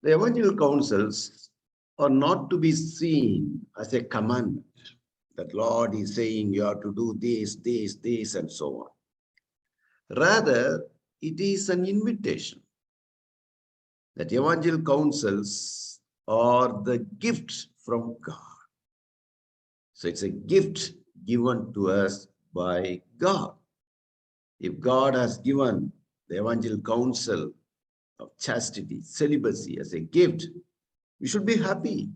The evangelical counsels are not to be seen as a commandment that Lord is saying you have to do this, this, this, and so on. Rather, it is an invitation that evangelical counsels are the gift from God. So it's a gift given to us by God. If God has given the evangelical counsel of chastity, celibacy as a gift, we should be happy.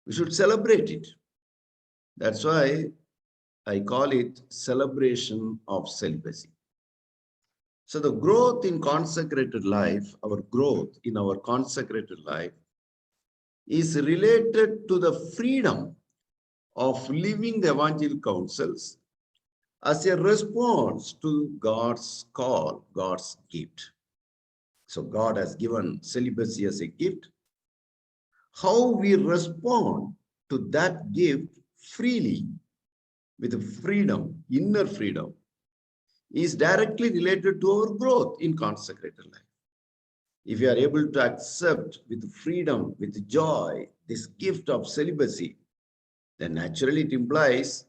We should celebrate it. That's why I call it celebration of celibacy. So the growth in consecrated life, our growth in our consecrated life is related to the freedom of living the evangelical counsels as a response to God's call, God's gift. So God has given celibacy as a gift. How we respond to that gift freely, with freedom, inner freedom, is directly related to our growth in consecrated life. If you are able to accept with freedom, with joy, this gift of celibacy, then naturally it implies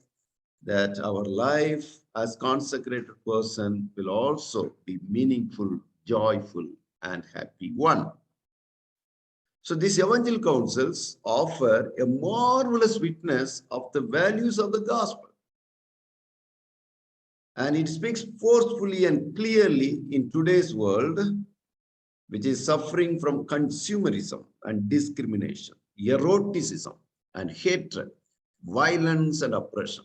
that our life as consecrated person will also be meaningful, joyful, and happy one. So these evangelical counsels offer a marvelous witness of the values of the gospel. And it speaks forcefully and clearly in today's world, which is suffering from consumerism and discrimination, eroticism and hatred, violence and oppression.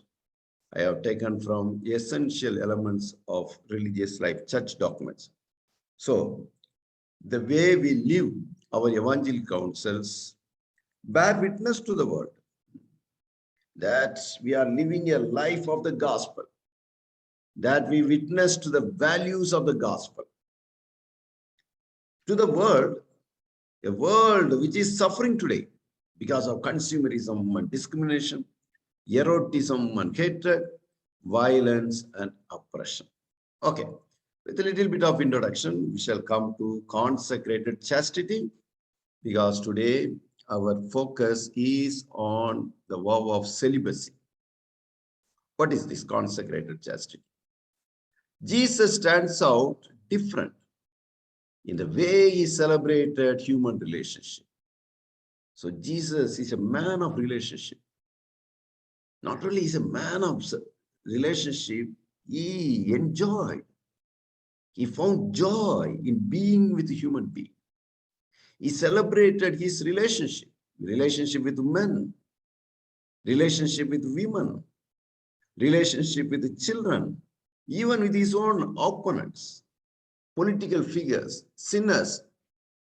I have taken from essential elements of religious life, church documents. So the way we live our evangelical counsels bear witness to the world that we are living a life of the gospel, that we witness to the values of the gospel. To the world, a world which is suffering today because of consumerism and discrimination, eroticism and hatred, violence and oppression. Okay, with a little bit of introduction, we shall come to consecrated chastity, because today our focus is on the vow of celibacy. What is this consecrated chastity? Jesus stands out different in the way he celebrated human relationship. So Jesus is a man of relationship. Not only is a man of relationship, he enjoyed. He found joy in being with a human being. He celebrated his relationship with men, relationship with women, relationship with the children, even with his own opponents, political figures, sinners,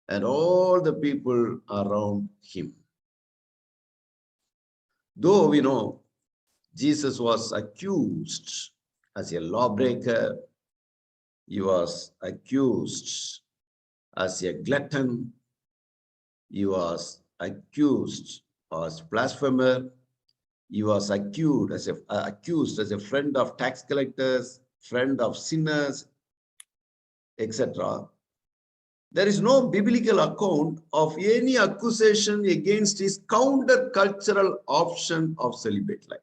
and all the people around him. Though we know Jesus was accused as a lawbreaker, he was accused as a glutton, he was accused as blasphemer, he was accused as a friend of tax collectors, friend of sinners, etc. There is no biblical account of any accusation against his counter-cultural option of celibate life.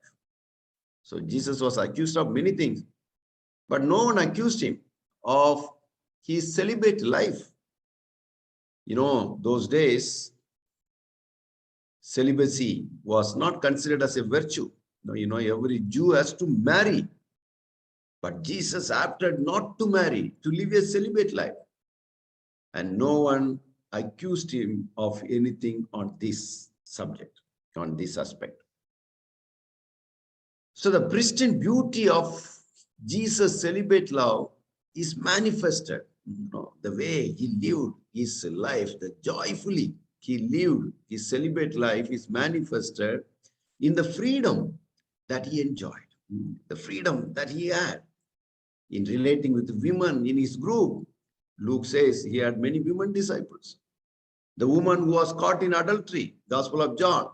So Jesus was accused of many things, but no one accused him of his celibate life. You know, those days, celibacy was not considered as a virtue. You know, every Jew has to marry. But Jesus opted not to marry, to live a celibate life. And no one accused him of anything on this subject, on this aspect. So the pristine beauty of Jesus' celibate love is manifested. You know, the way he lived his life, the joyfully he lived his celibate life is manifested in the freedom that he enjoyed, the freedom that he had in relating with women in his group. Luke says he had many women disciples. The woman who was caught in adultery, Gospel of John.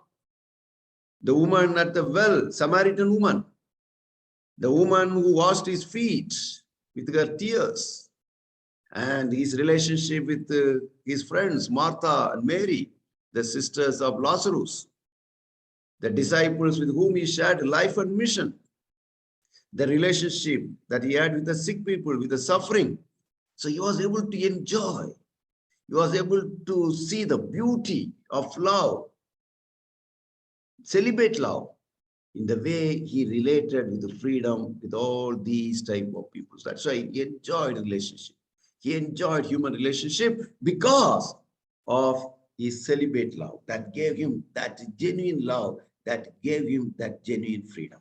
The woman at the well, Samaritan woman. The woman who washed his feet with her tears. and his relationship with his friends, Martha and Mary, the sisters of Lazarus, the disciples with whom he shared life and mission, the relationship that he had with the sick people, with the suffering. So he was able to enjoy. He was able to see the beauty of love, celibate love, in the way he related with the freedom with all these type of people. That's why he enjoyed relationship. He enjoyed human relationship because of his celibate love that gave him that genuine love, that gave him that genuine freedom.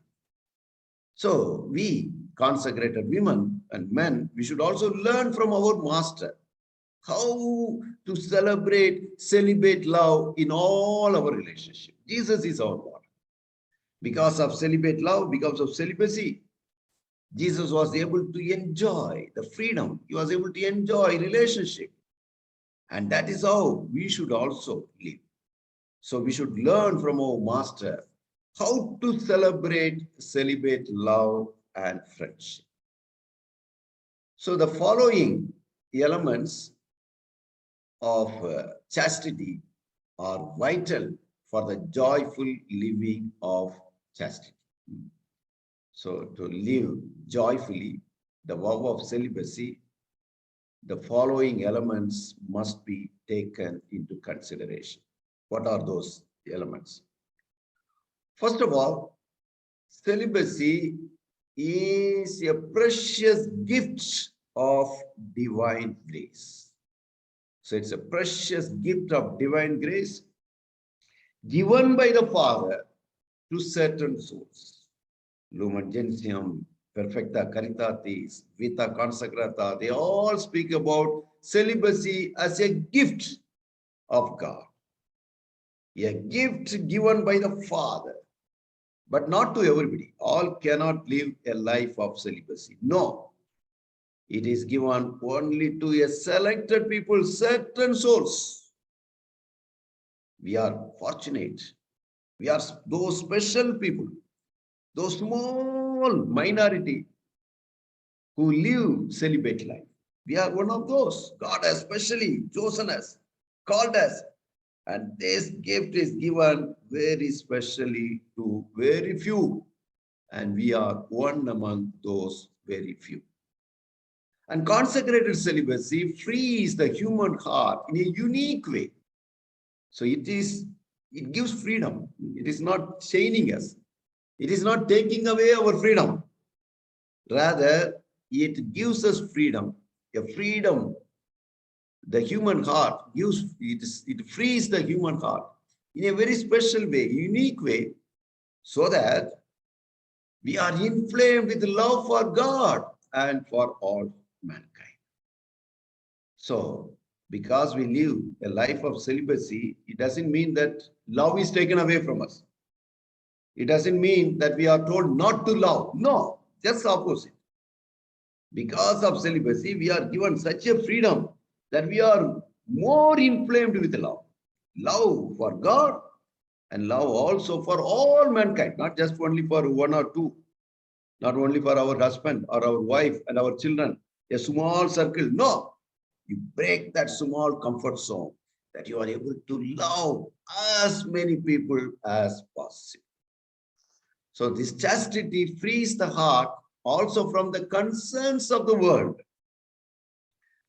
So we consecrated women and men, we should also learn from our master how to celebrate, celibate love in all our relationships. Jesus is our model. Because of celibate love, because of celibacy, Jesus was able to enjoy the freedom. He was able to enjoy relationship. And that is how we should also live. So we should learn from our master how to celebrate, celibate love and friendship. So the following elements of chastity are vital for the joyful living of chastity. So to live joyfully, the vow of celibacy, the following elements must be taken into consideration. What are those elements? First of all, celibacy is a precious gift of divine grace. So it's a precious gift of divine grace given by the Father to certain souls. Lumen Gentium, Perfecta Caritatis, Vita Consecrata, they all speak about celibacy as a gift of God. A gift given by the Father, but not to everybody. All cannot live a life of celibacy. No, it is given only to a selected people, certain souls. We are fortunate. We are those special people, those small minority who live celibate life. We are one of those. God has specially chosen us, called us. And this gift is given very specially to very few. And we are one among those very few. And consecrated celibacy frees the human heart in a unique way. So it gives freedom. It is not chaining us. It is not taking away our freedom. Rather, it gives us freedom, a freedom. The human heart it frees the human heart in a very special way, unique way, so that we are inflamed with love for God and for all mankind. So, because we live a life of celibacy, it doesn't mean that love is taken away from us. It doesn't mean that we are told not to love. No, just the opposite. Because of celibacy, we are given such a freedom that we are more inflamed with love. Love for God and love also for all mankind, not just only for one or two, not only for our husband or our wife and our children, a small circle. No, you break that small comfort zone that you are able to love as many people as possible. So this chastity frees the heart also from the concerns of the world,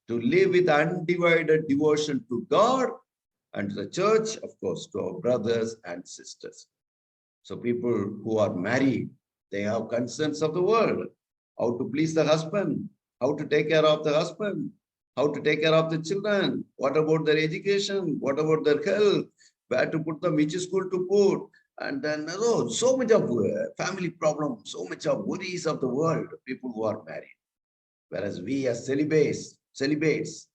to live with undivided devotion to God and to the church, of course, to our brothers and sisters. So people who are married, they have concerns of the world, how to please the husband, how to take care of the husband, how to take care of the children, what about their education, what about their health, where to put them, which school to put, and then so much of family problems, so much of worries of the world, people who are married. Whereas we as celibates,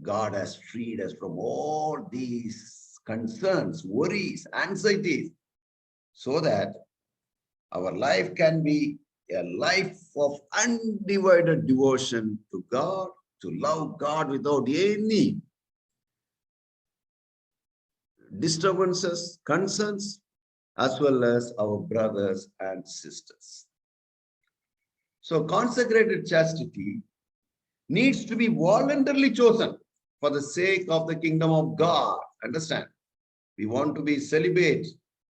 God has freed us from all these concerns, worries, anxieties, so that our life can be a life of undivided devotion to God, to love God without any disturbances, concerns, as well as our brothers and sisters. So consecrated chastity needs to be voluntarily chosen for the sake of the kingdom of God. Understand? We want to be celibate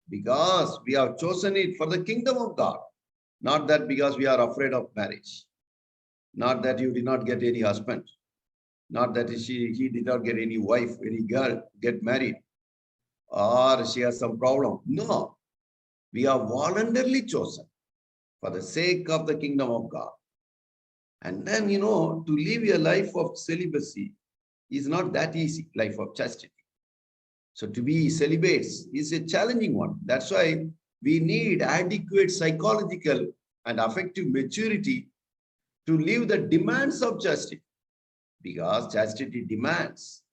because we have chosen it for the kingdom of God. Not that because we are afraid of marriage. Not that you did not get any husband. Not that he did not get any wife, any girl, get married. Or she has some problem. No. We are voluntarily chosen for the sake of the kingdom of God. And then, to live a life of celibacy is not that easy, life of chastity. So to be celibate is a challenging one. That's why we need adequate psychological and affective maturity to live the demands of chastity. Because chastity demands,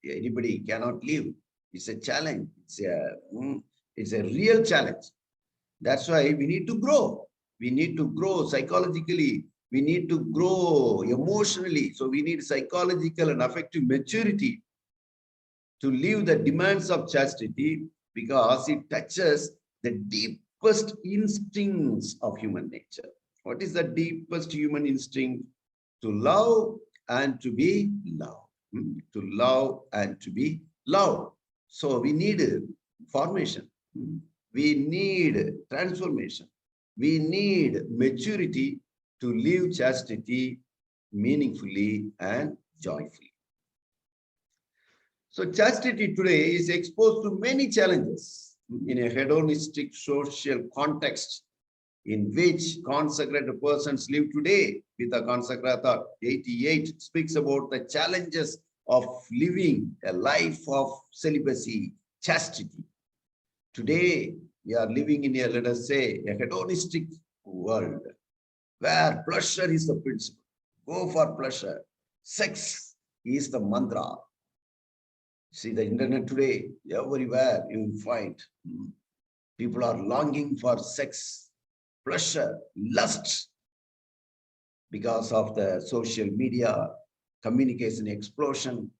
anybody cannot live. It's a challenge. It's a real challenge. That's why we need to grow. We need to grow psychologically. We need to grow emotionally. So we need psychological and affective maturity to live the demands of chastity, because it touches the deepest instincts of human nature. What is the deepest human instinct? To love and to be loved. To love and to be loved. So we need formation. We need transformation. We need maturity to live chastity meaningfully and joyfully. So chastity today is exposed to many challenges in a hedonistic social context in which consecrated persons live today. With the Consecrata 88 speaks about the challenges of living a life of celibacy, chastity. Today, we are living in a, let us say, a hedonistic world where pleasure is the principle. Go for pleasure. Sex is the mantra. See the internet today, everywhere you find people are longing for sex, pleasure, lust, because of the social media, communication explosion.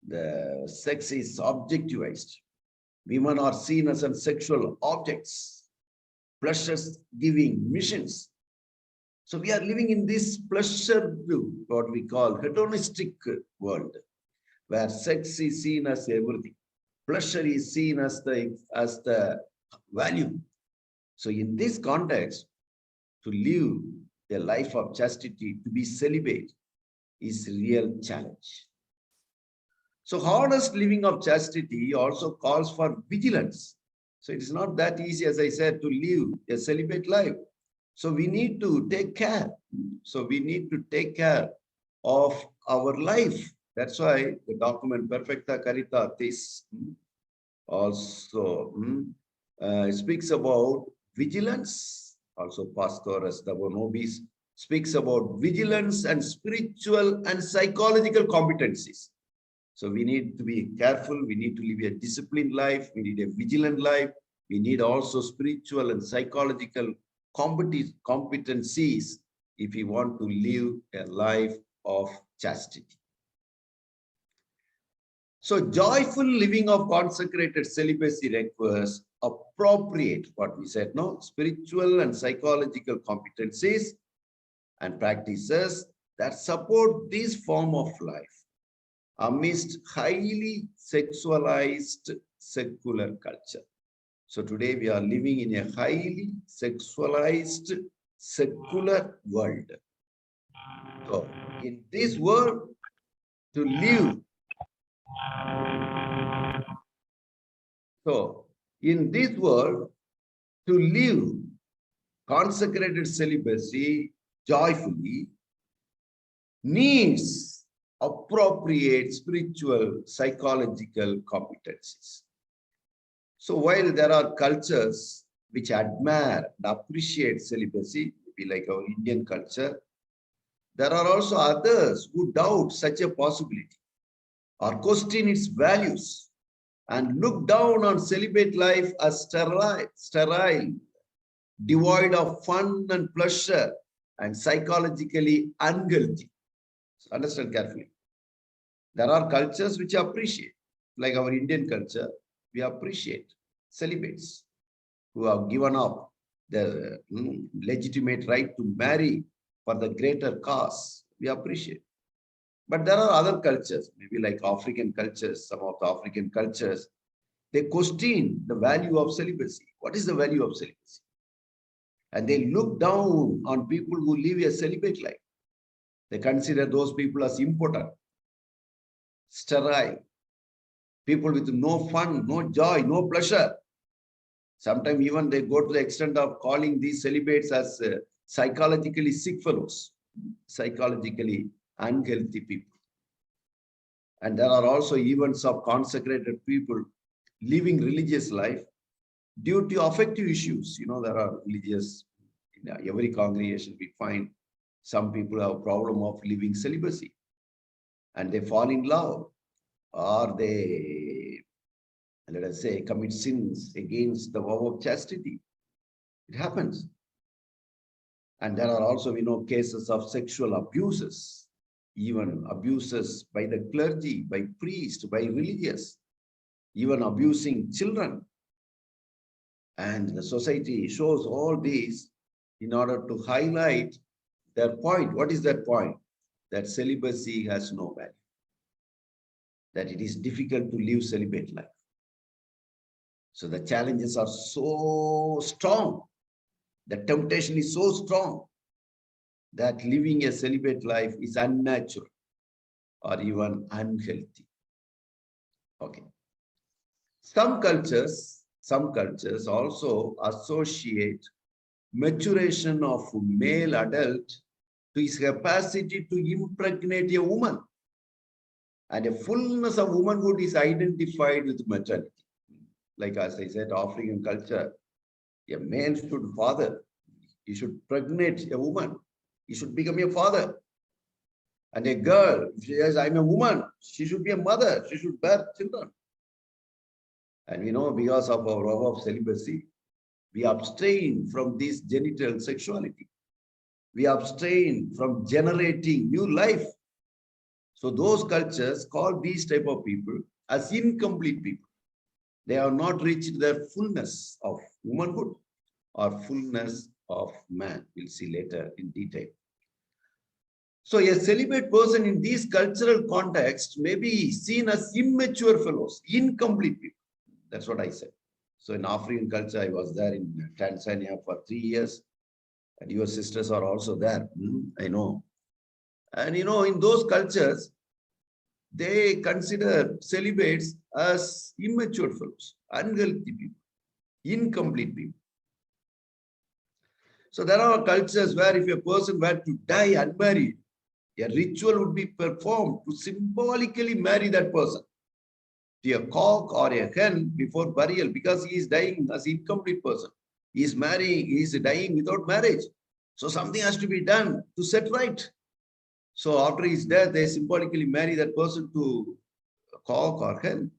The sex is objectivized. Women are seen as sexual objects, pleasure-giving missions. So we are living in this pleasure, what we call hedonistic world, where sex is seen as everything. Pleasure is seen as the value. So in this context, to live a life of chastity, to be celibate, is a real challenge. So honest living of chastity also calls for vigilance. So it is not that easy, as I said, to live a celibate life. So we need to take care. So we need to take care of our life. That's why the document Perfecta Caritatis also speaks about vigilance. Also Pastores Davo Nobis speaks about vigilance and spiritual and psychological competencies. So we need to be careful. We need to live a disciplined life. We need a vigilant life. We need also spiritual and psychological competencies if we want to live a life of chastity. So joyful living of consecrated celibacy requires appropriate, what we said, no, spiritual and psychological competencies and practices that support this form of life amidst highly sexualized secular culture. So today we are living in a highly sexualized secular world. So in this world, to live, so in this world, to live consecrated celibacy joyfully needs appropriate spiritual, psychological competencies. So while there are cultures which admire and appreciate celibacy, maybe like our Indian culture, there are also others who doubt such a possibility or question its values and look down on celibate life as sterile, devoid of fun and pleasure, and psychologically unhealthy. So understand carefully. There are cultures which appreciate, like our Indian culture, we appreciate celibates who have given up their legitimate right to marry for the greater cause. We appreciate. But there are other cultures, maybe like African cultures, some of the African cultures, they question the value of celibacy. What is the value of celibacy? And they look down on people who live a celibate life. They consider those people as impotent, sterile, people with no fun, no joy, no pleasure. Sometimes even they go to the extent of calling these celibates as psychologically sick fellows, psychologically unhealthy people. And there are also events of consecrated people living religious life due to affective issues. You know, there are religious, in every congregation we find some people have a problem of living celibacy and they fall in love, or they, let us say, commit sins against the vow of chastity. It happens. And there are also, we know, cases of sexual abuses, even abuses by the clergy, by priests, by religious, even abusing children. And the society shows all these in order to highlight their point. What is that point? That celibacy has no value, that it is difficult to live celibate life. So the challenges are so strong, the temptation is so strong that living a celibate life is unnatural or even unhealthy. Okay. Some cultures also associate maturation of male adult to his capacity to impregnate a woman. And a fullness of womanhood is identified with maternity. Like as I said, African culture, a man should father. He should pregnate a woman. He should become a father. And a girl, if she says, I'm a woman, she should be a mother. She should bear children. And we know because of our vow of celibacy, we abstain from this genital sexuality. We abstain from generating new life. So those cultures call these type of people as incomplete people. They have not reached their fullness of womanhood or fullness of man. We'll see later in detail. So a celibate person in these cultural contexts may be seen as immature fellows, incomplete people. That's what I said. So in African culture, I was there in Tanzania for 3 years. And your sisters are also there. I know. And you know, in those cultures, they consider celibates as immature fellows, unhealthy people, incomplete people. So there are cultures where if a person were to die unmarried, a ritual would be performed to symbolically marry that person to a cock or a hen before burial, because he is dying as an incomplete person. He is marrying, he is dying without marriage. So something has to be done to set right. So after his death, they symbolically marry that person to a cock or hen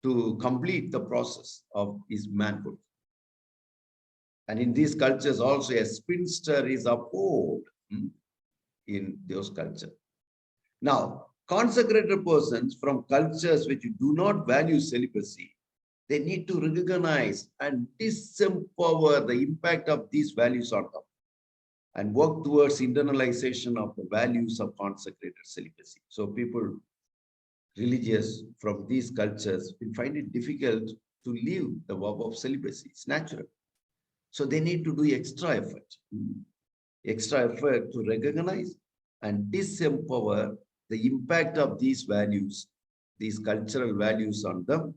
to complete the process of his manhood. And in these cultures also, a spinster is abhorred in those cultures. Now, consecrated persons from cultures which do not value celibacy, they need to recognize and disempower the impact of these values on them and work towards internalization of the values of consecrated celibacy. So people religious from these cultures will find it difficult to live the vow of celibacy. It's natural. So they need to do extra effort to recognize and disempower the impact of these values, these cultural values on them,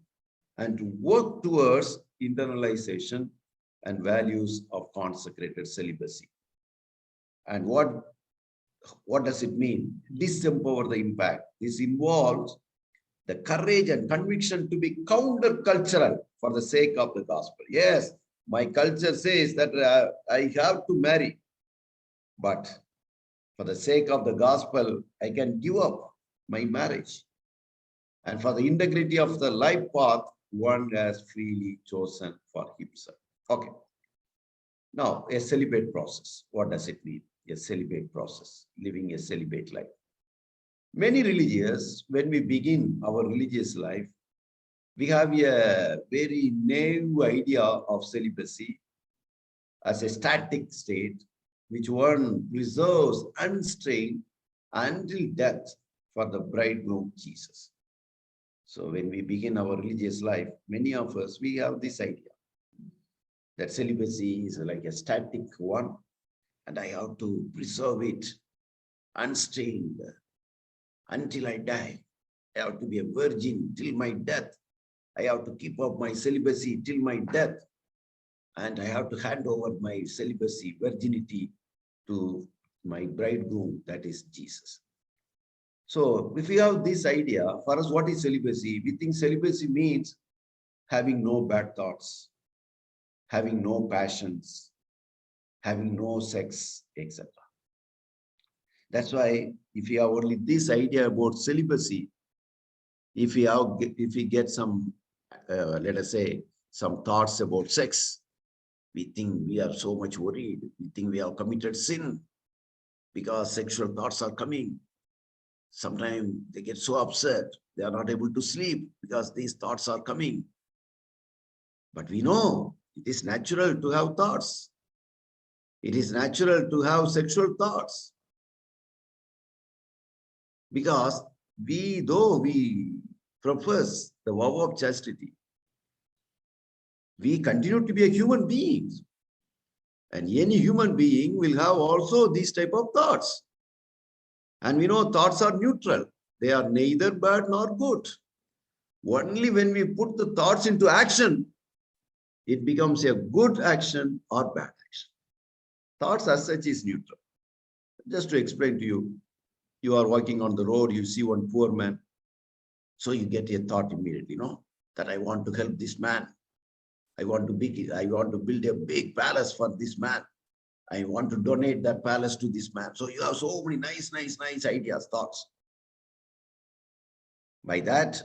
and to work towards internalization and values of consecrated celibacy. And what does it mean? Disempower the impact. This involves the courage and conviction to be countercultural for the sake of the gospel. Yes, my culture says that I have to marry, but for the sake of the gospel, I can give up my marriage. And for the integrity of the life path, one has freely chosen for himself. Okay. Now, a celibate process. What does it mean? A celibate process, living a celibate life. Many religious, when we begin our religious life, we have a very naive idea of celibacy as a static state, which one preserves unstrained until death for the bridegroom Jesus. So when we begin our religious life, many of us, we have this idea that celibacy is like a static one, and I have to preserve it unstained until I die. I have to be a virgin till my death. I have to keep up my celibacy till my death. And I have to hand over my celibacy, virginity to my bridegroom, that is Jesus. So if we have this idea, for us, what is celibacy? We think celibacy means having no bad thoughts, having no passions, having no sex, etc. That's why if you have only this idea about celibacy, if we get some, let us say, some thoughts about sex, we think we are so much worried. We think we have committed sin because sexual thoughts are coming. Sometimes they get so upset, they are not able to sleep because these thoughts are coming. But we know it is natural to have thoughts. It is natural to have sexual thoughts. Because though we profess the vow of chastity, we continue to be a human being. And any human being will have also these type of thoughts. And we know thoughts are neutral. They are neither bad nor good. Only when we put the thoughts into action, it becomes a good action or bad action. Thoughts as such is neutral. Just to explain to you, you are walking on the road, you see one poor man. So you get a thought immediately, that I want to help this man. I want to build a big palace for this man. I want to donate that palace to this man. So you have so many nice ideas, thoughts. By that,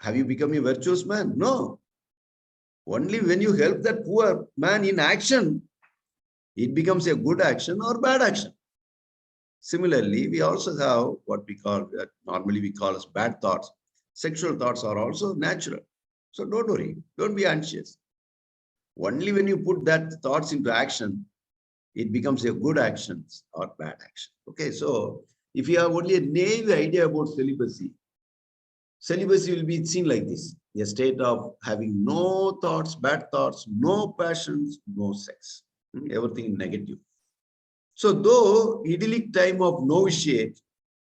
have you become a virtuous man? No. Only when you help that poor man in action, it becomes a good action or bad action. Similarly, we also have what we call, normally we call as bad thoughts. Sexual thoughts are also natural. So don't worry, don't be anxious. Only when you put that thoughts into action, it becomes a good action or bad action. Okay, so if you have only a naive idea about celibacy, celibacy will be seen like this: a state of having no thoughts, bad thoughts, no passions, no sex, everything negative. So though idyllic time of novitiate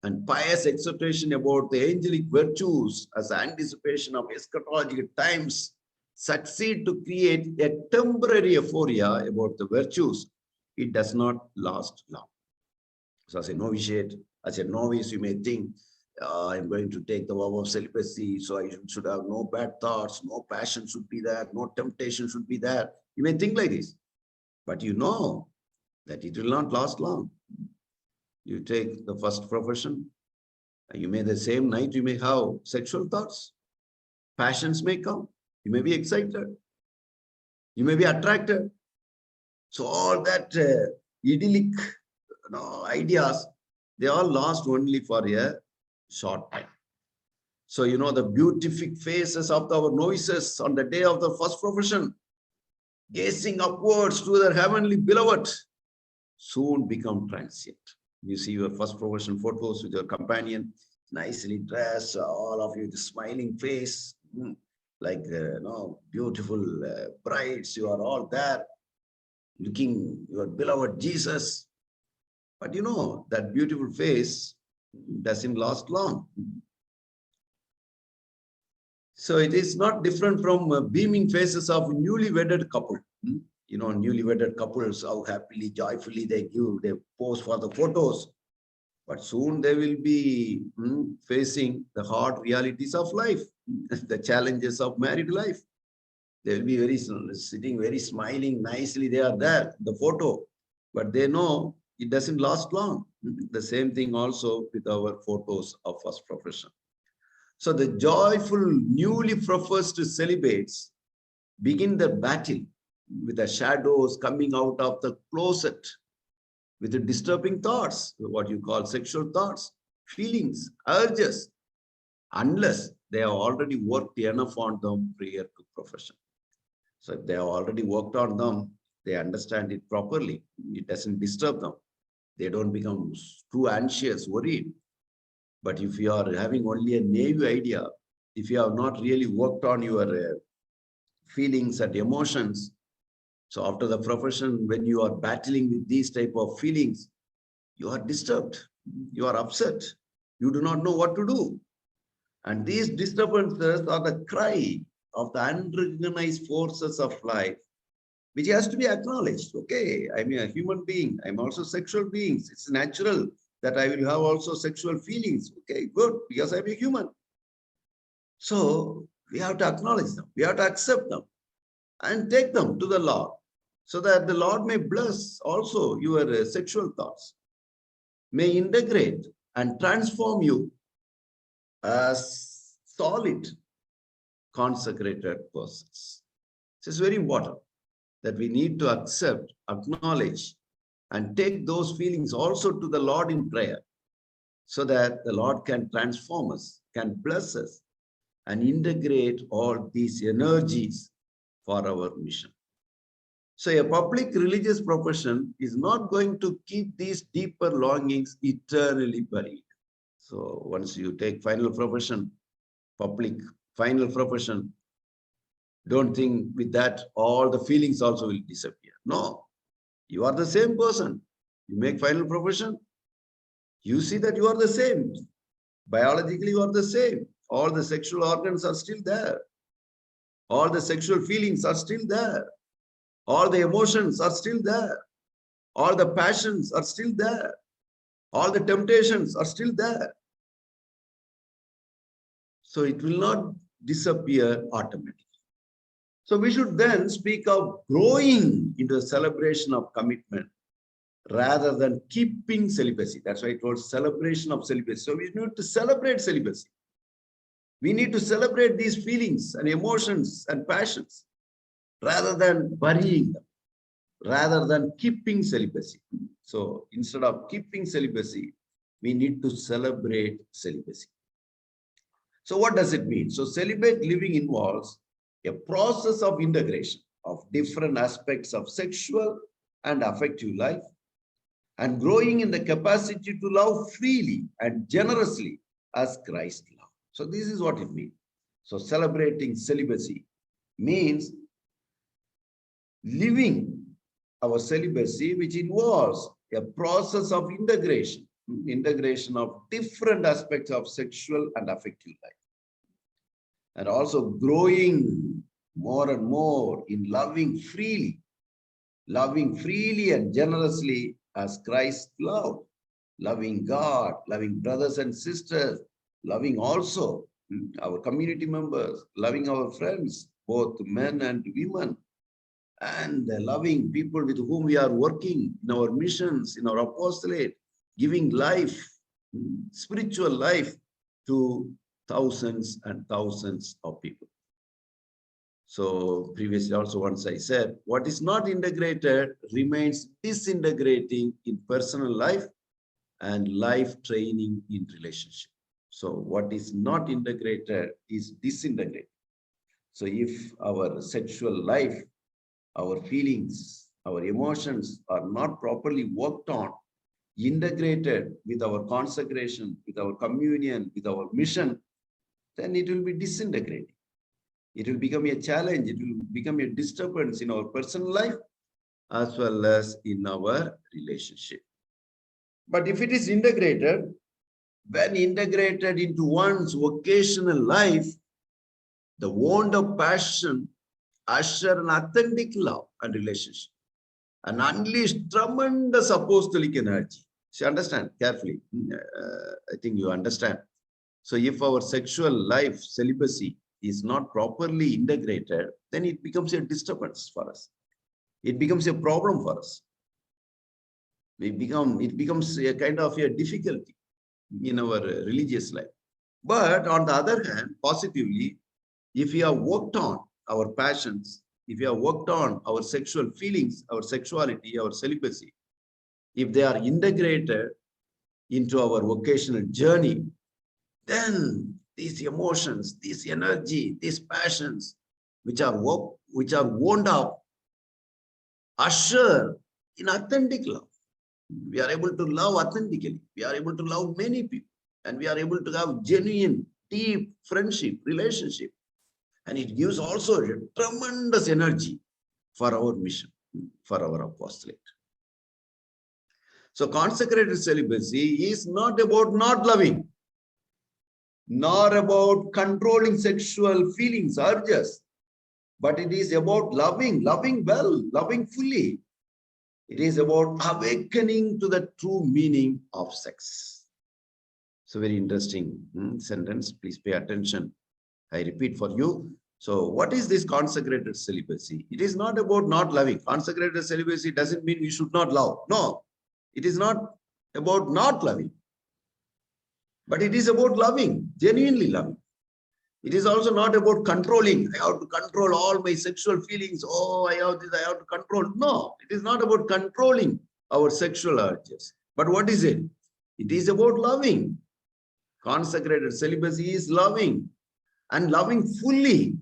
and pious exhortation about the angelic virtues as anticipation of eschatological times succeed to create a temporary euphoria about the virtues, it does not last long. So as a novitiate, as a novice, you may think, I'm going to take the vow of celibacy, so I should have no bad thoughts, no passion should be there, no temptation should be there. You may think like this, but you know that it will not last long. You take the first profession, you may the same night, you may have sexual thoughts. Passions may come. You may be excited. You may be attracted. So all that idyllic ideas, they all last only for a short time. So, the beatific faces of our novices on the day of the first profession, gazing upwards to their heavenly beloved, soon become transient. You see your first profession photos with your companion, nicely dressed, all of you with a smiling face, like beautiful brides. You are all there, looking your beloved Jesus. But that beautiful face doesn't last long. So it is not different from beaming faces of newly wedded couple. Newly wedded couples, how happily, joyfully they pose for the photos. But soon they will be facing the hard realities of life, the challenges of married life. They will be sitting very smiling, nicely. They are there, the photo, but they know it doesn't last long. The same thing also with our photos of first profession. So the joyful, newly professed celibates begin the battle with the shadows coming out of the closet, with the disturbing thoughts, what you call sexual thoughts, feelings, urges, unless they have already worked enough on them prior to profession. So if they have already worked on them, they understand it properly. It doesn't disturb them. They don't become too anxious, worried. But if you are having only a naive idea, if you have not really worked on your feelings and emotions, so after the profession, when you are battling with these type of feelings, you are disturbed, you are upset, you do not know what to do. And these disturbances are the cry of the unrecognized forces of life, which has to be acknowledged. Okay, I'm a human being. I'm also sexual beings. It's natural that I will have also sexual feelings. Okay, good, because I'm a human. So we have to acknowledge them. We have to accept them and take them to the Lord so that the Lord may bless also your sexual thoughts, may integrate and transform you as solid, consecrated persons. This is very important that we need to accept, acknowledge, and take those feelings also to the Lord in prayer so that the Lord can transform us, can bless us, and integrate all these energies for our mission. So a public religious profession is not going to keep these deeper longings eternally buried. So once you take final profession, public final profession, don't think with that all the feelings also will disappear. No, you are the same person. You make final profession, you see that you are the same. Biologically, you are the same. All the sexual organs are still there. All the sexual feelings are still there. All the emotions are still there. All the passions are still there. All the temptations are still there. So it will not disappear automatically. So we should then speak of growing into a celebration of commitment rather than keeping celibacy. That's why it was celebration of celibacy. So we need to celebrate celibacy. We need to celebrate these feelings and emotions and passions rather than burying them, rather than keeping celibacy. So instead of keeping celibacy, we need to celebrate celibacy. So what does it mean? So celibate living involves a process of integration of different aspects of sexual and affective life and growing in the capacity to love freely and generously as Christ loved. So this is what it means. So celebrating celibacy means living our celibacy, which involves a process of integration of different aspects of sexual and affective life. And also growing more and more in loving freely and generously as Christ loved, loving God, loving brothers and sisters, loving also our community members, loving our friends, both men and women, and loving people with whom we are working in our missions, in our apostolate, giving life, spiritual life to thousands and thousands of people. So previously also once I said, what is not integrated remains disintegrating in personal life and life training in relationship. So what is not integrated is disintegrated. So if our sexual life, our feelings, our emotions are not properly worked on, integrated with our consecration, with our communion, with our mission, then it will be disintegrating. It will become a challenge. It will become a disturbance in our personal life as well as in our relationship. But if it is integrated, when integrated into one's vocational life, the wound of passion usher an authentic love and relationship and unleash tremendous apostolic energy. So understand carefully. I think you understand. So if our sexual life, celibacy, is not properly integrated, then it becomes a disturbance for us. It becomes a problem for us. It becomes a kind of a difficulty in our religious life. But on the other hand, positively, if we have worked on our passions, if we have worked on our sexual feelings, our sexuality, our celibacy, if they are integrated into our vocational journey, then these emotions, this energy, these passions, which are wound up, usher in authentic love. We are able to love authentically. We are able to love many people. And we are able to have genuine, deep friendship, relationship. And it gives also a tremendous energy for our mission, for our apostolate. So consecrated celibacy is not about not loving, nor about controlling sexual feelings, urges, but it is about loving well, loving fully. It is about awakening to the true meaning of sex. So very interesting sentence. Please pay attention. I repeat for you. So what is this consecrated celibacy? It is not about not loving. Consecrated celibacy doesn't mean we should not love. No, it is not about not loving. But it is about loving, genuinely loving. It is also not about controlling. I have to control all my sexual feelings. Oh, I have this, I have to control. No, it is not about controlling our sexual urges. But what is it? It is about loving. Consecrated celibacy is loving and loving fully.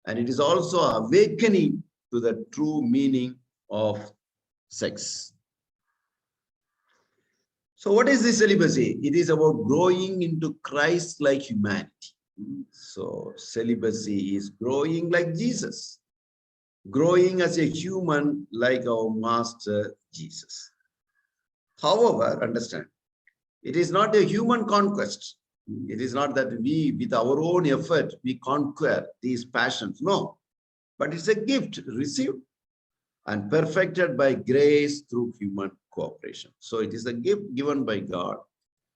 And it is also awakening to the true meaning of sex. So what is this celibacy? It is about growing into Christ-like humanity. So celibacy is growing like Jesus, growing as a human like our Master Jesus. However, understand, it is not a human conquest. It is not that we, with our own effort, we conquer these passions. No, but it's a gift received and perfected by grace through human cooperation. So it is a gift given by God,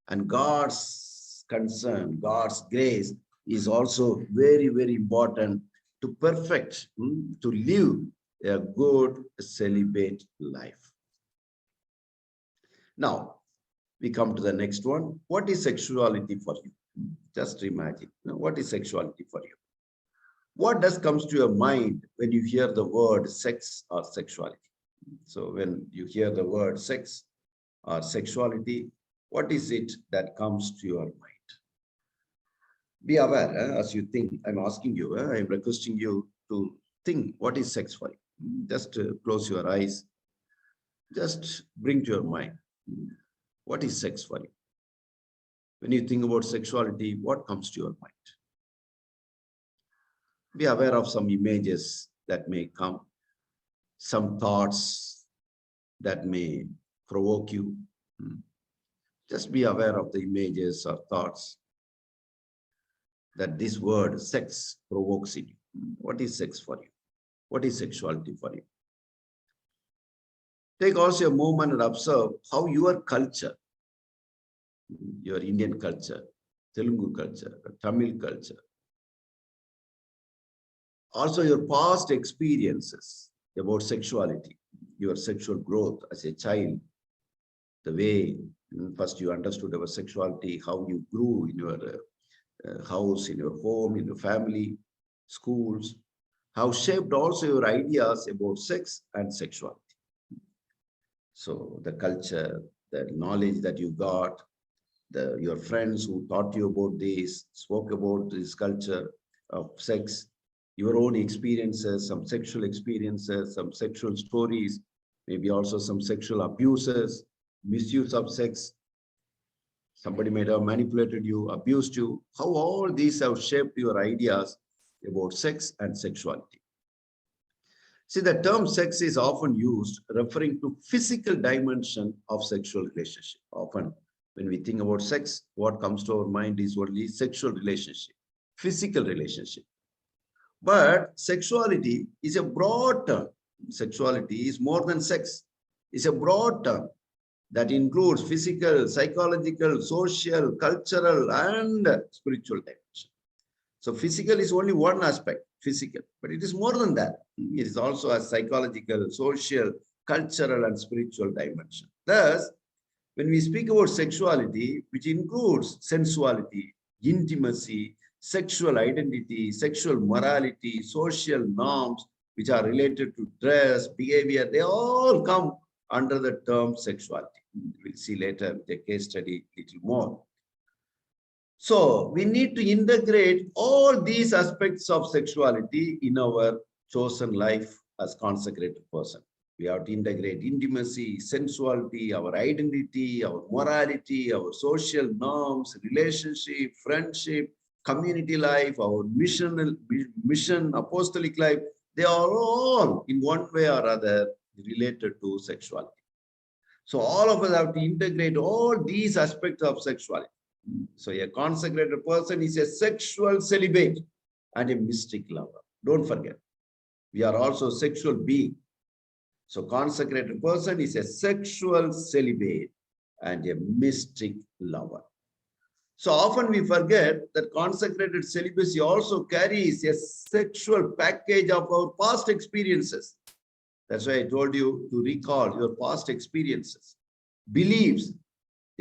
and God's concern, God's grace is also very, very important to perfect, to live a good celibate life. Now, we come to the next one. What is sexuality for you? Just imagine. What is sexuality for you? What does comes to your mind when you hear the word sex or sexuality? So when you hear the word sex or sexuality, what is it that comes to your mind? Be aware as you think. I'm asking you, I'm requesting you to think, what is sex for you? Just close your eyes. Just bring to your mind, what is sex for you? When you think about sexuality, what comes to your mind? Be aware of some images that may come, some thoughts that may provoke you. Just be aware of the images or thoughts that this word sex provokes in you. What is sex for you? What is sexuality for you? Take also a moment and observe how your culture, your Indian culture, Telugu culture, Tamil culture, also your past experiences about sexuality, your sexual growth as a child, the way first you understood about sexuality, how you grew in your house, in your home, in your family, schools, how shaped also your ideas about sex and sexuality. So the culture, the knowledge that you got, your friends who taught you about this, spoke about this culture of sex, your own experiences, some sexual experiences, some sexual stories, maybe also some sexual abuses, misuse of sex. Somebody might have manipulated you, abused you. How all these have shaped your ideas about sex and sexuality. See, the term sex is often used referring to physical dimension of sexual relationship. Often when we think about sex, what comes to our mind is only sexual relationship, physical relationship. But sexuality is a broad term. Sexuality is more than sex. It's a broad term that includes physical, psychological, social, cultural, and spiritual dimension. So physical is only one aspect, physical, but it is more than that. It is also a psychological, social, cultural, and spiritual dimension. Thus, when we speak about sexuality, which includes sensuality, intimacy, sexual identity, sexual morality, social norms, which are related to dress, behavior, they all come under the term sexuality. We'll see later with a case study a little more. So we need to integrate all these aspects of sexuality in our chosen life as consecrated person. We have to integrate intimacy, sensuality, our identity, our morality, our social norms, relationship, friendship, community life, our mission, apostolic life. They are all in one way or other related to sexuality. So all of us have to integrate all these aspects of sexuality. So a consecrated person is a sexual celibate and a mystic lover. Don't forget, we are also sexual beings. So consecrated person is a sexual celibate and a mystic lover. So often we forget that consecrated celibacy also carries a sexual package of our past experiences. That's why I told you to recall your past experiences, beliefs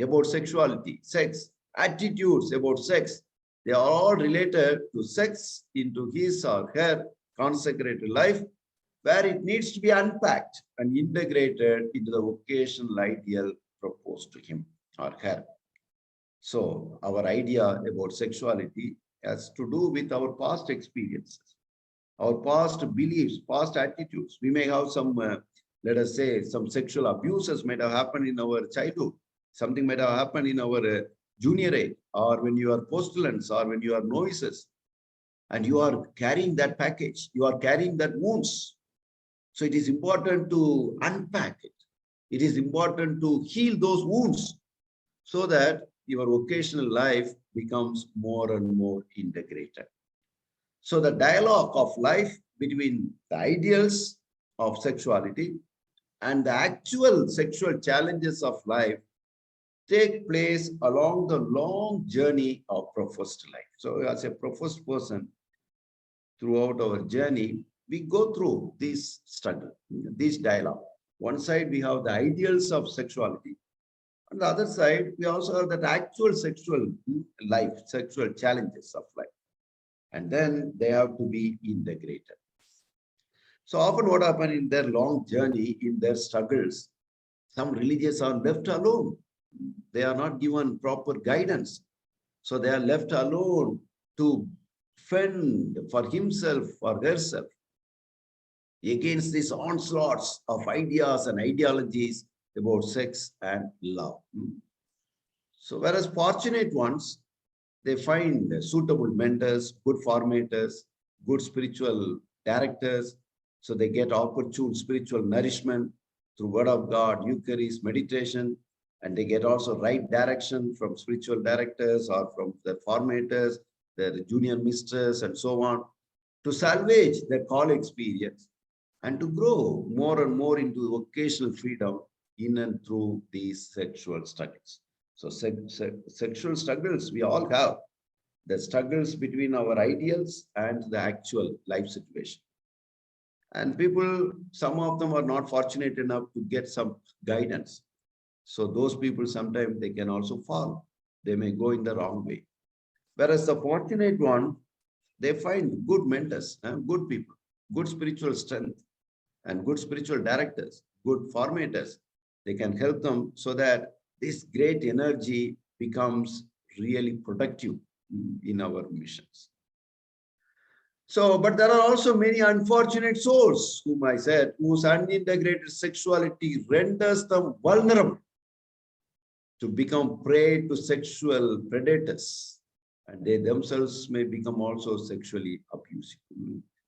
about sexuality, sex, attitudes about sex. They are all related to sex into his or her consecrated life, where it needs to be unpacked and integrated into the vocational ideal proposed to him or her. So our idea about sexuality has to do with our past experiences, our past beliefs, past attitudes. We may have some, let us say, some sexual abuses might have happened in our childhood. Something might have happened in our junior age, or when you are postulants, or when you are novices, and you are carrying that package, you are carrying that wounds. So it is important to unpack it. It is important to heal those wounds so that your vocational life becomes more and more integrated. So the dialogue of life between the ideals of sexuality and the actual sexual challenges of life take place along the long journey of professed life. So as a professed person, throughout our journey, we go through this struggle, this dialogue. One side, we have the ideals of sexuality. On the other side, we also have that actual sexual life, sexual challenges of life. And then they have to be integrated. So often what happens in their long journey, in their struggles, some religious are left alone. They are not given proper guidance. So they are left alone to fend for himself or herself against these onslaughts of ideas and ideologies about sex and love. So whereas fortunate ones, they find suitable mentors, good formators, good spiritual directors. So they get opportune spiritual nourishment through word of God, Eucharist, meditation, and they get also right direction from spiritual directors or from the formators, the junior misters, and so on, to salvage their call experience and to grow more and more into vocational freedom in and through these sexual struggles. So sexual struggles we all have, the struggles between our ideals and the actual life situation. And people, some of them are not fortunate enough to get some guidance. So those people, sometimes they can also fall. They may go in the wrong way. Whereas the fortunate one, they find good mentors, good people, good spiritual strength, and good spiritual directors, good formators. They can help them so that this great energy becomes really productive in our missions. So, but there are also many unfortunate souls, whom I said, whose unintegrated sexuality renders them vulnerable to become prey to sexual predators. And they themselves may become also sexually abusive.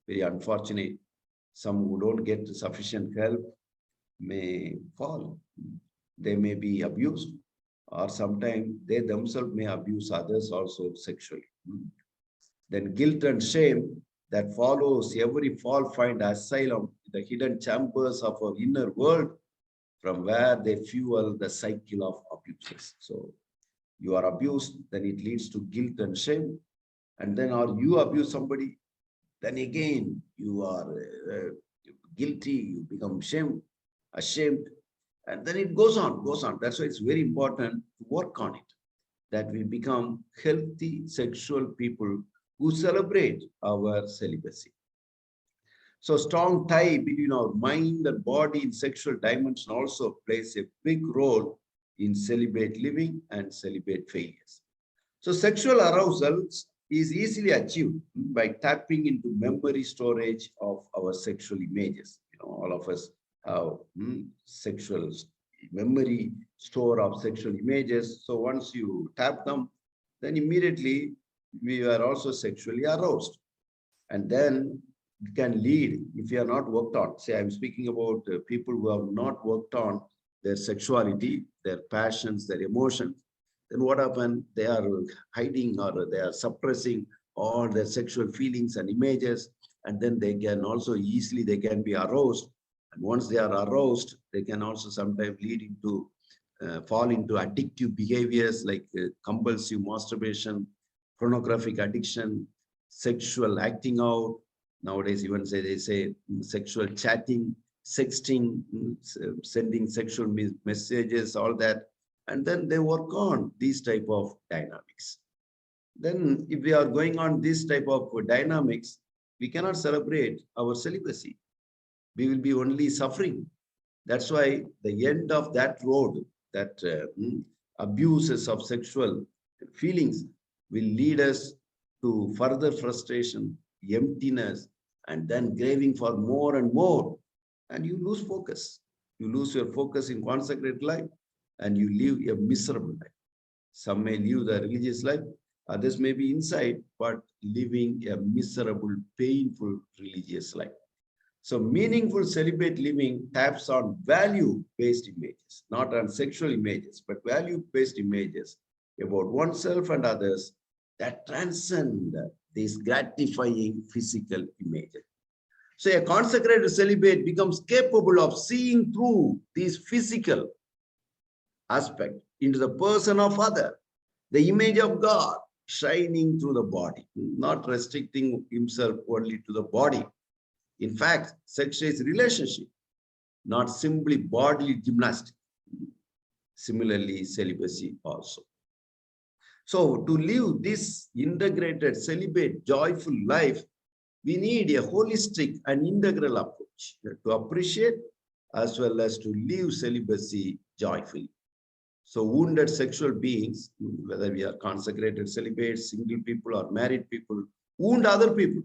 Very unfortunate. Some who don't get sufficient help may fall. They may be abused, or sometimes they themselves may abuse others also sexually. Then guilt and shame that follows every fall find asylum in the hidden chambers of our inner world, from where they fuel the cycle of abuse. So you are abused, then it leads to guilt and shame. And then or you abuse somebody, then again you are guilty, you become ashamed, and then it goes on. That's why it's very important to work on it, that we become healthy sexual people who celebrate our celibacy. So strong tie between our mind and body in sexual dimension also plays a big role in celibate living and celibate failures. So sexual arousal is easily achieved by tapping into memory storage of our sexual images. All of us have sexual memory store of sexual images. So once you tap them, then immediately we are also sexually aroused. And then it can lead, if you are not worked on, say I'm speaking about people who have not worked on their sexuality, their passions, their emotions, then what happens? They are hiding or they are suppressing all their sexual feelings and images, and then they can also easily, they can be aroused. And once they are aroused, they can also sometimes lead into, fall into addictive behaviors like compulsive masturbation, pornographic addiction, sexual acting out. Nowadays, even they say sexual chatting, sexting, sending sexual messages, all that. And then they work on these type of dynamics. Then if we are going on this type of dynamics, we cannot celebrate our celibacy. We will be only suffering. That's why the end of that road, that abuses of sexual feelings will lead us to further frustration, emptiness, and then craving for more and more. And you lose focus. You lose your focus in consecrated life and you live a miserable life. Some may live the religious life, others may be inside, but living a miserable, painful religious life. So meaningful celibate living taps on value-based images, not on sexual images, but value-based images about oneself and others that transcend these gratifying physical images. So a consecrated celibate becomes capable of seeing through these physical aspects into the person of other, the image of God shining through the body, not restricting himself only to the body. In fact, sex is relationship, not simply bodily gymnastics. Similarly, celibacy also. So to live this integrated, celibate, joyful life, we need a holistic and integral approach to appreciate as well as to live celibacy joyfully. So wounded sexual beings, whether we are consecrated celibates, single people or married people, wound other people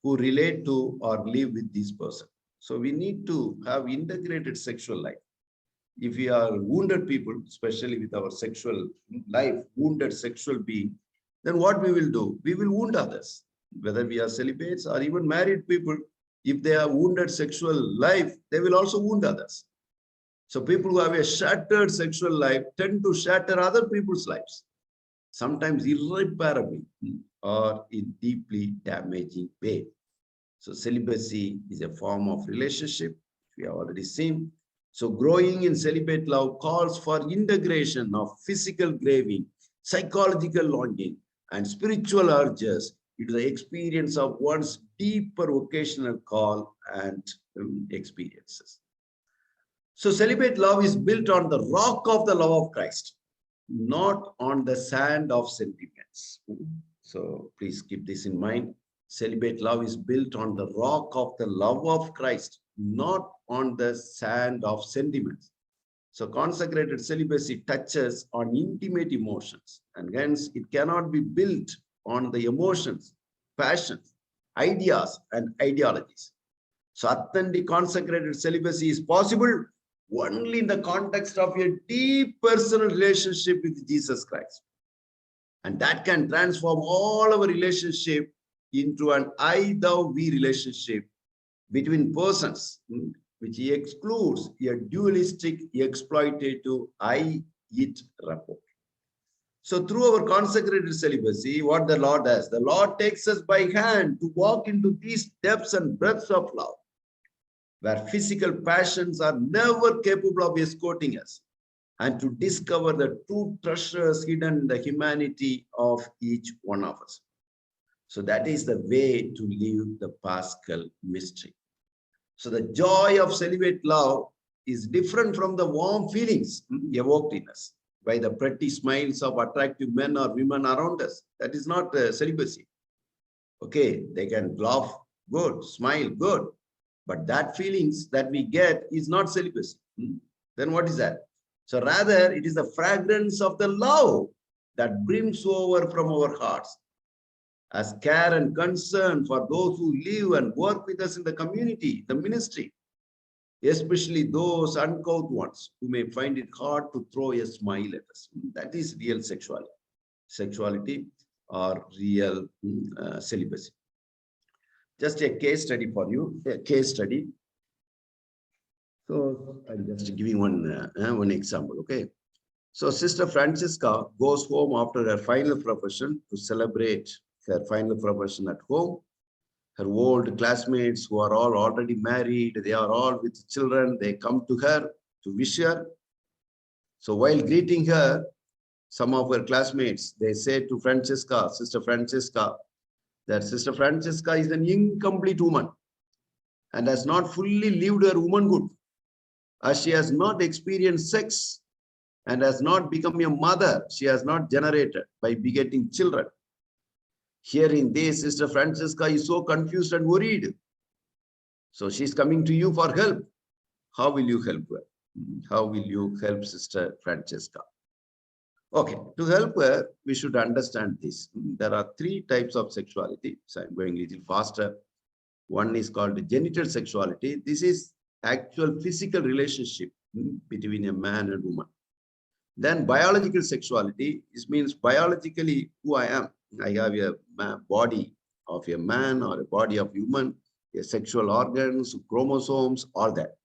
who relate to or live with this person. So we need to have integrated sexual life. If we are wounded people, especially with our sexual life, wounded sexual being, then what we will do? We will wound others, whether we are celibates or even married people. If they are wounded sexual life, they will also wound others. So people who have a shattered sexual life tend to shatter other people's lives, sometimes irreparably or in deeply damaging way. So celibacy is a form of relationship, we have already seen. So growing in celibate love calls for integration of physical craving, psychological longing, and spiritual urges into the experience of one's deeper vocational call and experiences. So celibate love is built on the rock of the love of Christ, not on the sand of sentiments. So please keep this in mind. Celibate love is built on the rock of the love of Christ, not on the sand of sentiments. So consecrated celibacy touches on intimate emotions, and hence it cannot be built on the emotions, passions, ideas, and ideologies. So authentic consecrated celibacy is possible only in the context of a deep personal relationship with Jesus Christ. And that can transform all our relationship into an I, thou, we relationship between persons, which excludes a dualistic, exploitative I, it rapport. So through our consecrated celibacy, what the Lord does, the Lord takes us by hand to walk into these depths and breadths of love, where physical passions are never capable of escorting us, and to discover the true treasures hidden in the humanity of each one of us. So that is the way to live the Paschal mystery. So the joy of celibate love is different from the warm feelings evoked in us by the pretty smiles of attractive men or women around us. That is not celibacy. Okay, they can laugh good, smile good, but that feelings that we get is not celibacy. Then what is that? So rather, it is the fragrance of the love that brims over from our hearts as care and concern for those who live and work with us in the community, the ministry. especially those uncouth ones who may find it hard to throw a smile at us. That is real sexuality. Sexuality or real celibacy. Just a case study for you, a case study. So I'm just giving one example, okay? So Sister Francisca goes home after her final profession to celebrate her final profession at home. Her old classmates who are all already married, they are all with children, they come to her to wish her. So while greeting her, some of her classmates, they say to Francisca, Sister Francisca, that Sister Francisca is an incomplete woman and has not fully lived her womanhood, as she has not experienced sex and has not become a mother. She has not generated by begetting children. Hearing this, Sister Francisca is so confused and worried. So she's coming to you for help. How will you help her? How will you help Sister Francisca? Okay, to help her, we should understand this. There are three types of sexuality. So I'm going a little faster. One is called genital sexuality. This is actual physical relationship between a man and woman. Then biological sexuality, this means biologically who I am. I have a body of a man or a body of human, a sexual organs, chromosomes, all that.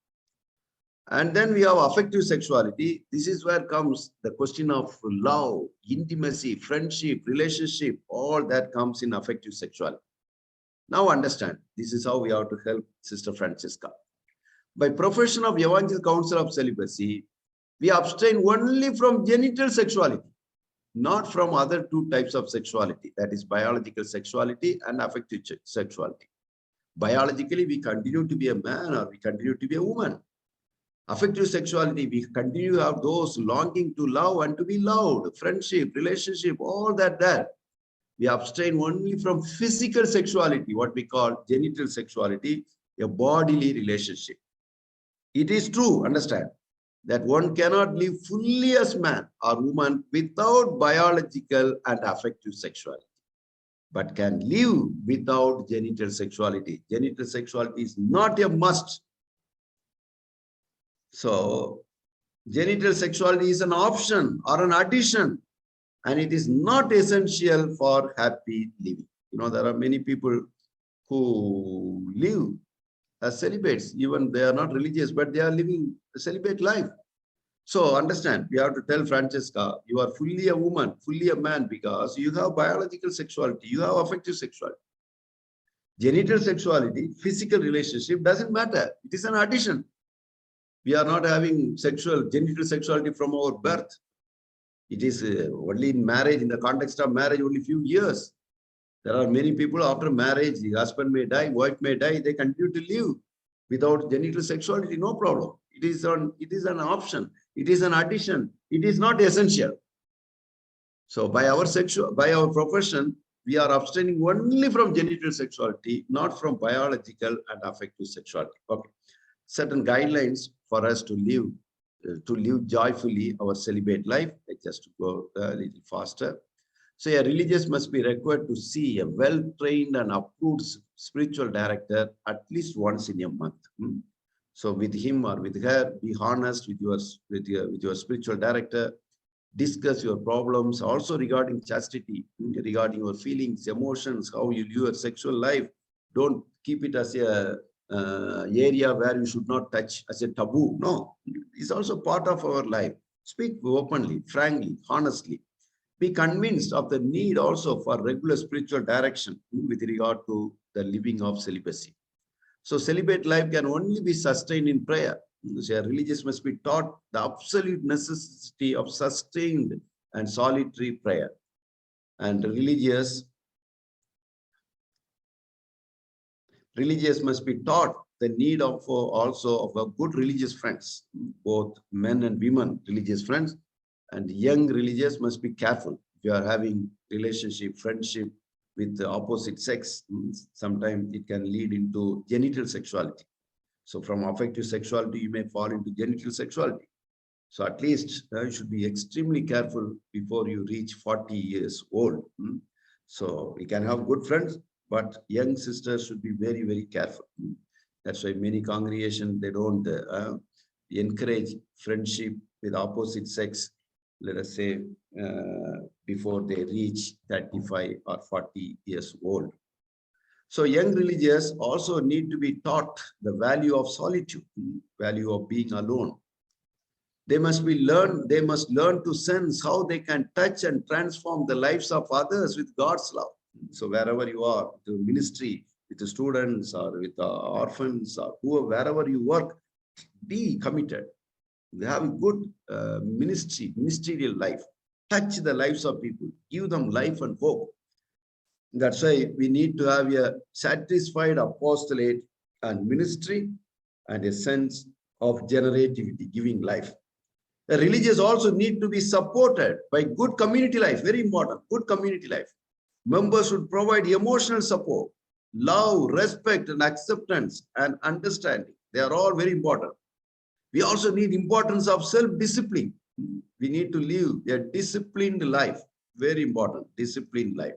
And then we have affective sexuality. This is where comes the question of love, intimacy, friendship, relationship, all that comes in affective sexuality. Now understand, this is how we have to help Sister Francisca. By profession of evangelical counsel of celibacy, we abstain only from genital sexuality, not from other two types of sexuality, that is biological sexuality and affective sexuality. Biologically, we continue to be a man or we continue to be a woman. Affective sexuality, we continue to have those longing to love and to be loved, friendship, relationship, all that. We abstain only from physical sexuality, what we call genital sexuality, a bodily relationship. It is true, understand, that one cannot live fully as man or woman without biological and affective sexuality, but can live without genital sexuality. Genital sexuality is not a must. So, genital sexuality is an option or an addition, and it is not essential for happy living. You know, there are many people who live as celibates, even they are not religious, but they are living a celibate life. So understand, we have to tell Francisca, you are fully a woman, fully a man, because you have biological sexuality, you have affective sexuality. Genital sexuality, physical relationship doesn't matter. It is an addition. We are not having genital sexuality from our birth. It is only in marriage, in the context of marriage, only few years. There are many people after marriage, the husband may die, wife may die, they continue to live without genital sexuality, no problem. It is an option. It is an addition. It is not essential. So by our profession, we are abstaining only from genital sexuality, not from biological and affective sexuality. Okay. Certain guidelines for us to live joyfully our celibate life. I just go a little faster. So a religious must be required to see a well-trained and approved spiritual director at least once in a month. So with him or with her, be honest with your spiritual director, discuss your problems, also regarding chastity, regarding your feelings, emotions, how you live your sexual life. Don't keep it as a area where you should not touch as a taboo. No, it's also part of our life. Speak openly, frankly, honestly. Be convinced of the need also for regular spiritual direction with regard to the living of celibacy. So celibate life can only be sustained in prayer. So a religious must be taught the absolute necessity of sustained and solitary prayer. And religious must be taught the need of also of a good religious friends, both men and women religious friends, and young religious must be careful. If you are having relationship, friendship with the opposite sex, sometimes it can lead into genital sexuality. So from affective sexuality, you may fall into genital sexuality. So at least you should be extremely careful before you reach 40 years old. So you can have good friends, but young sisters should be very, very careful. That's why many congregations, they don't encourage friendship with opposite sex, let us say, before they reach 35 or 40 years old. So young religious also need to be taught the value of solitude, value of being alone. They must learn to sense how they can touch and transform the lives of others with God's love. So wherever you are, the ministry, with the students or with the orphans or whoever, wherever you work, be committed. They have a good ministerial life. Touch the lives of people, give them life and hope. That's why we need to have a satisfied apostolate and ministry and a sense of generativity, giving life. The religious also need to be supported by good community life, very important, good community life. Members should provide emotional support, love, respect, and acceptance and understanding. They are all very important. We also need importance of self-discipline. We need to live a disciplined life, very important, disciplined life.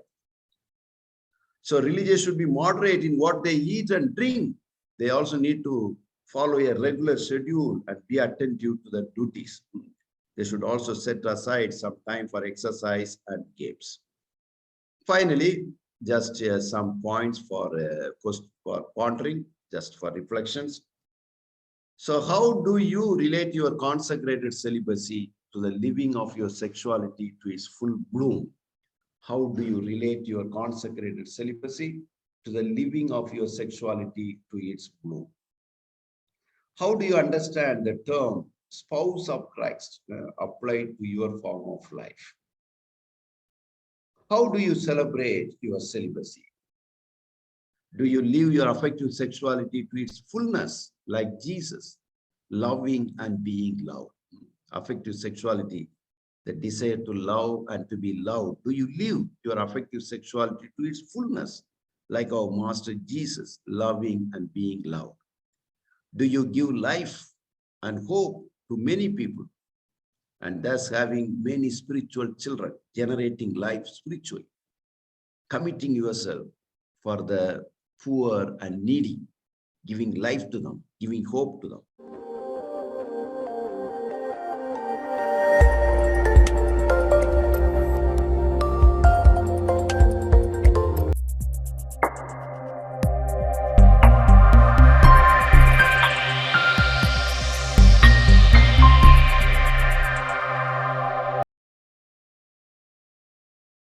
So religious should be moderate in what they eat and drink. They also need to follow a regular schedule and be attentive to the duties. They should also set aside some time for exercise and games. Finally, just some points for pondering, just for reflections. So how do you relate your consecrated celibacy to the living of your sexuality to its full bloom? How do you relate your consecrated celibacy to the living of your sexuality to its bloom? How do you understand the term spouse of Christ applied to your form of life? How do you celebrate your celibacy? Do you live your affective sexuality to its fullness like Jesus, loving and being loved? Affective sexuality, the desire to love and to be loved. Do you live your affective sexuality to its fullness like our Master Jesus, loving and being loved? Do you give life and hope to many people and thus having many spiritual children, generating life spiritually, committing yourself for the poor and needy, giving life to them, giving hope to them?